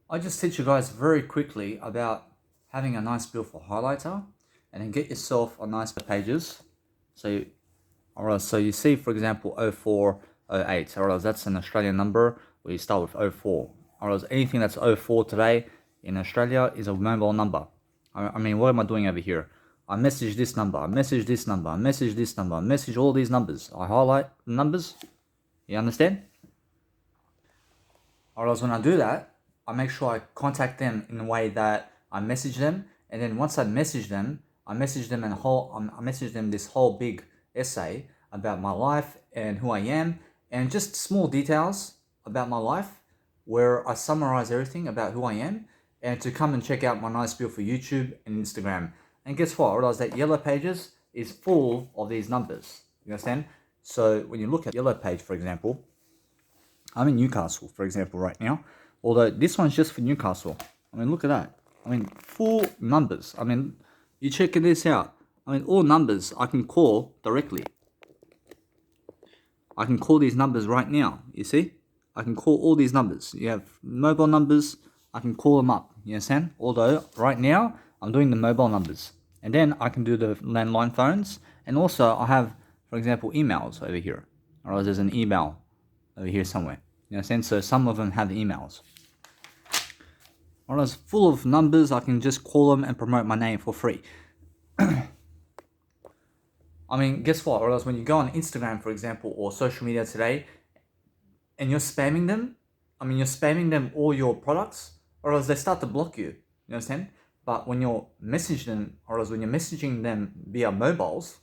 I just teach you guys very quickly about having a nice beautiful highlighter and then get yourself a nice pages. So, alright, so you see, for example, 0408. Alright, that's an Australian number. We start with 04. Alright, anything that's 04 today in Australia is a mobile number. I mean, what am I doing over here? I message this number, I message this number, I message this number, I message all these numbers. I highlight the numbers. You understand? Or else when I do that, I make sure I contact them in a way that I message them, and then once I message them, I message them I message them this whole big essay about my life and who I am, and just small details about my life, where I summarize everything about who I am, and to come and check out my nice beautiful YouTube and Instagram. And guess what? I realized that Yellow Pages is full of these numbers. You understand? So when you look at Yellow Page, for example, I'm in Newcastle, for example, right now. Although this one's just for Newcastle. I mean, look at that. I mean, full numbers. I mean, you checking this out. I mean, all numbers I can call directly. I can call these numbers right now, you see? I can call all these numbers. You have mobile numbers, I can call them up, you understand? Although, right now, I'm doing the mobile numbers. And then I can do the landline phones. And also, I have, for example, emails over here. Or there's an email over here somewhere. You understand? So some of them have emails. Or it's full of numbers, I can just call them and promote my name for free. I mean, guess what? Or else when you go on Instagram, for example, or social media today, and you're spamming them, I mean, you're spamming them all your products, or else they start to block you. You understand? But when you're messaging them, or else when you're messaging them via mobiles,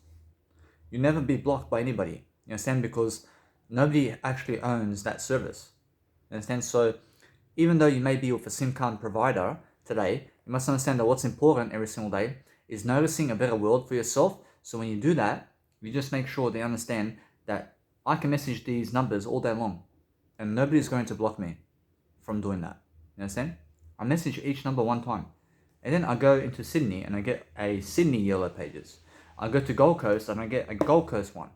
you never be blocked by anybody. You understand? Because nobody actually owns that service. You understand? So even though you may be with a SIM card provider today, you must understand that what's important every single day is noticing a better world for yourself. So when you do that, you just make sure they understand that I can message these numbers all day long and nobody's going to block me from doing that. You understand? I message each number one time. And then I go into Sydney and I get a Sydney Yellow Pages. I go to Gold Coast and I get a Gold Coast one.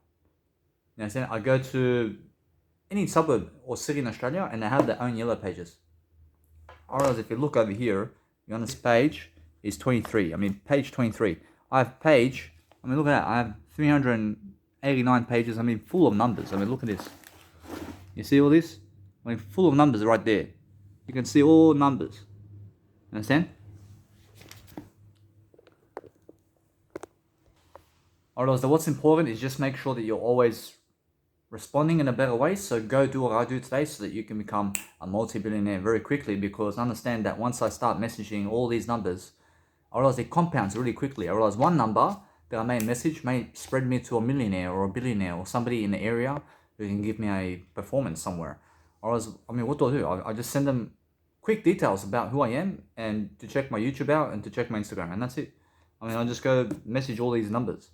You understand? I go to any suburb or city in Australia and they have their own Yellow Pages. Or else if you look over here, you're on this page is 23. I mean, page 23. I have page, I mean, look at that. I have 389 pages. I mean, full of numbers. I mean, look at this. You see all this? I mean, full of numbers right there. You can see all numbers. Understand? Or else what's important is just make sure that you're always responding in a better way. So go do what I do today so that you can become a multi-billionaire very quickly, because understand that once I start messaging all these numbers, I realize it compounds really quickly. I realize one number that I may message may spread me to a millionaire or a billionaire or somebody in the area who can give me a performance somewhere. Or else, I mean, what do? I just send them quick details about who I am and to check my YouTube out and to check my Instagram, and that's it. I mean, I just go message all these numbers.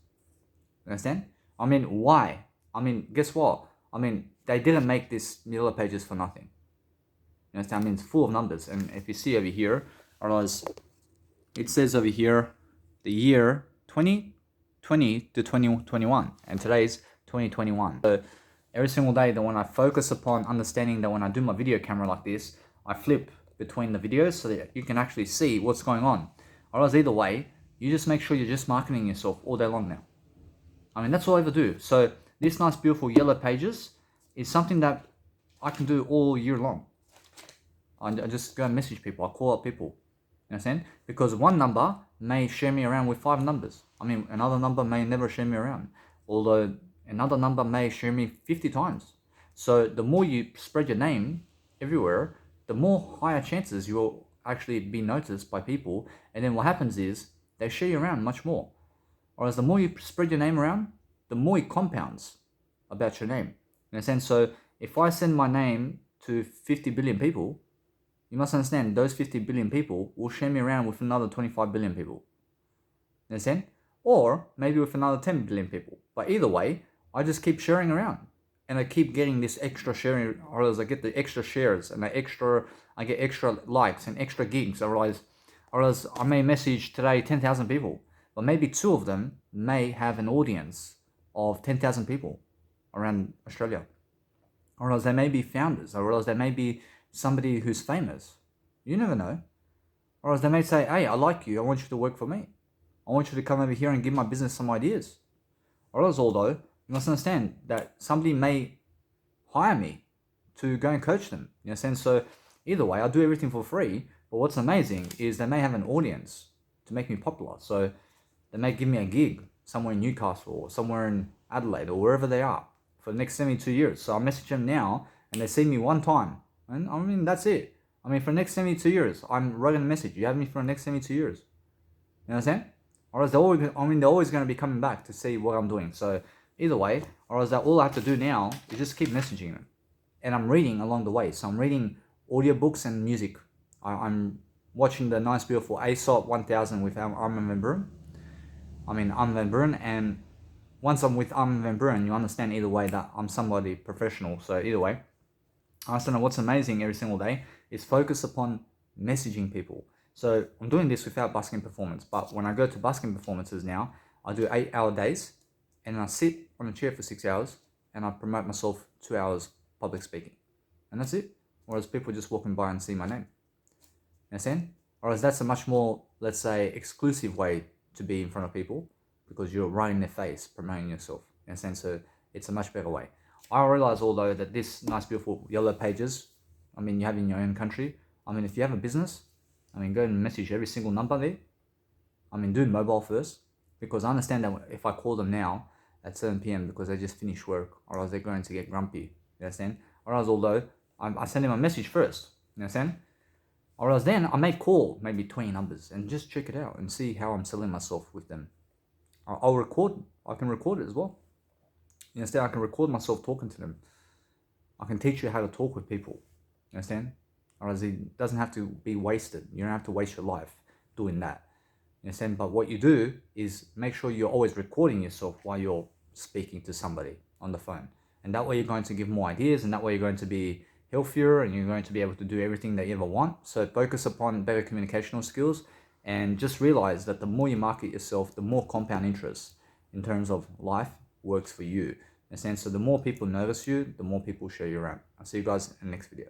Understand? I mean, why? I mean, guess what? I mean, they didn't make this Yellow Pages for nothing. You understand? I mean, it's full of numbers. And if you see over here, otherwise, it says over here, the year 2020 to 2021. And today's 2021. So every single day that when I focus upon understanding that when I do my video camera like this, I flip between the videos so that you can actually see what's going on. Otherwise, either way, you just make sure you're just marketing yourself all day long now. I mean, that's all I ever do. So this nice, beautiful Yellow Pages is something that I can do all year long. I just go and message people. I call up people. You understand? Because one number may share me around with 5 numbers. I mean, another number may never share me around. Although another number may share me 50 times. So the more you spread your name everywhere, the more higher chances you'll actually be noticed by people. And then what happens is they share you around much more. Whereas the more you spread your name around, the more it compounds about your name. In a sense, so if I send my name to 50 billion people, you must understand those 50 billion people will share me around with another 25 billion people. You understand? Or maybe with another 10 billion people. But either way, I just keep sharing around. And I keep getting this extra sharing, or else I get the extra shares and I get extra likes and extra gigs. Or else I may message today 10,000 people. But maybe 2 of them may have an audience of 10,000 people around Australia. Or else they may be founders, or else they may be somebody who's famous. You never know. Or else they may say, hey, I like you. I want you to work for me. I want you to come over here and give my business some ideas. Or else, although, you must understand that somebody may hire me to go and coach them. You understand? So either way, I do everything for free. But what's amazing is they may have an audience to make me popular. So they may give me a gig somewhere in Newcastle or somewhere in Adelaide or wherever they are for the next 72 years. So I message them now and they see me one time. And I mean, that's it. I mean, for the next 72 years, I'm writing a message. You have me for the next 72 years. You understand? Or else they're always going to be coming back to see what I'm doing. So either way, or else all I have to do now is just keep messaging them. And I'm reading along the way. So I'm reading audiobooks and music. I'm watching the Nice Beautiful Aesop 1000 with Armin van Buuren. Armin van Buuren, and once I'm with Armin van Buuren, you understand either way that I'm somebody professional. So either way, I understand what's amazing every single day is focus upon messaging people. So I'm doing this without busking performance, but when I go to busking performances now, I do 8-hour days, and I sit on a chair for 6 hours, and I promote myself 2 hours public speaking, and that's it. Whereas people just walking by and see my name. Understand? Whereas that's a much more, let's say, exclusive way to be in front of people, because you're right in their face promoting yourself. Understand? So it's a much better way. I realize, although, that this Nice Beautiful Yellow Pages, you have in your own country. If you have a business, go and message every single number there. Do mobile first, because I understand that if I call them now at 7 p.m. because they just finished work, or else they're going to get grumpy. You understand? Or else, although, I send them a message first. You understand? Or else then I may call maybe 20 numbers and just check it out and see how I'm selling myself with them. I'll record. I can record it as well. You understand? I can record myself talking to them. I can teach you how to talk with people. You understand? Or else it doesn't have to be wasted. You don't have to waste your life doing that. You understand? But what you do is make sure you're always recording yourself while you're speaking to somebody on the phone. And that way you're going to give more ideas, and that way you're going to be healthier, and you're going to be able to do everything that you ever want. So focus upon better communicational skills, and just realize that the more you market yourself, the more compound interest in terms of life works for you. And so the more people notice you, the more people share you around. I'll see you guys in the next video.